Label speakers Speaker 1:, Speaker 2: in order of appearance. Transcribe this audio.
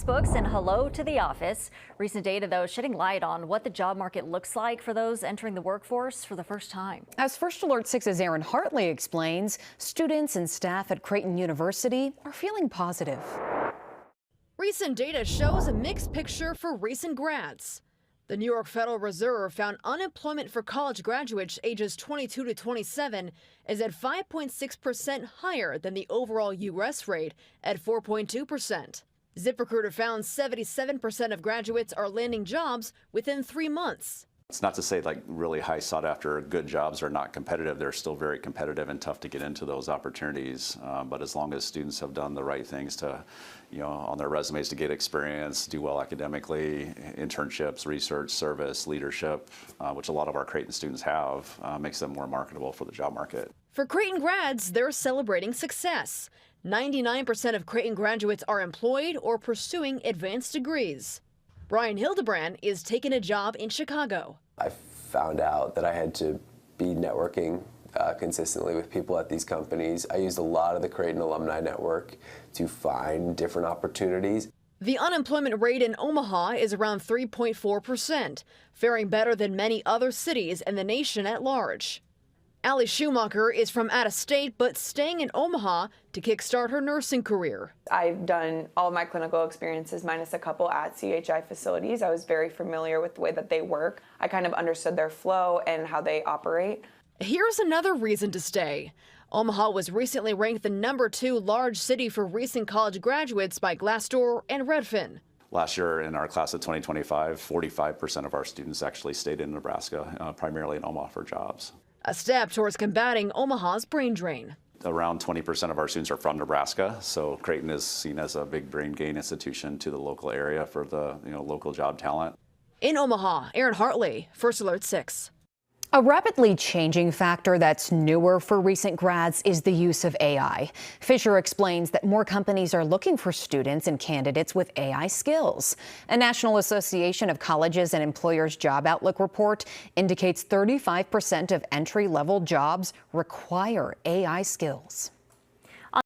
Speaker 1: textbooks and hello to the office. Recent data, though, shedding light on what the job market looks like for those entering the workforce for the first time.
Speaker 2: As First Alert 6's Aaron Hartley explains, students and staff at Creighton University are feeling positive.
Speaker 3: Recent data shows a mixed picture for recent grads. The New York Federal Reserve found unemployment for college graduates ages 22 to 27 is at 5.6% higher than the overall U.S. rate at 4.2%. ZipRecruiter found 77% of graduates are landing jobs within 3 months.
Speaker 4: It's not to say like really high sought after good jobs are not competitive. They're still very competitive and tough to get into those opportunities. But as long as students have done the right things to, on their resumes to get experience, do well academically, internships, research, service, leadership, which a lot of our Creighton students have, makes them more marketable for the job market.
Speaker 3: For Creighton grads, they're celebrating success. 99% of Creighton graduates are employed or pursuing advanced degrees. Brian Hildebrand is taking a job in Chicago.
Speaker 5: I found out that I had to be networking consistently with people at these companies. I used a lot of the Creighton Alumni Network to find different opportunities.
Speaker 3: The unemployment rate in Omaha is around 3.4%, faring better than many other cities in the nation at large. Allie Schumacher is from out of state, but staying in Omaha to kickstart her nursing career.
Speaker 6: I've done all of my clinical experiences minus a couple at CHI facilities. I was very familiar with the way that they work. I kind of understood their flow and how they operate.
Speaker 3: Here's another reason to stay. Omaha was recently ranked the #2 large city for recent college graduates by Glassdoor and Redfin.
Speaker 4: Last year in our class of 2025, 45% of our students actually stayed in Nebraska, primarily in Omaha for jobs.
Speaker 3: A step towards combating Omaha's brain drain.
Speaker 4: Around 20% of our students are from Nebraska, so Creighton is seen as a big brain gain institution to the local area for the local job talent.
Speaker 3: In Omaha, Aaron Hartley, First Alert 6.
Speaker 2: A rapidly changing factor that's newer for recent grads is the use of AI. Fisher explains that more companies are looking for students and candidates with AI skills. A National Association of Colleges and Employers Job Outlook report indicates 35% of entry-level jobs require AI skills.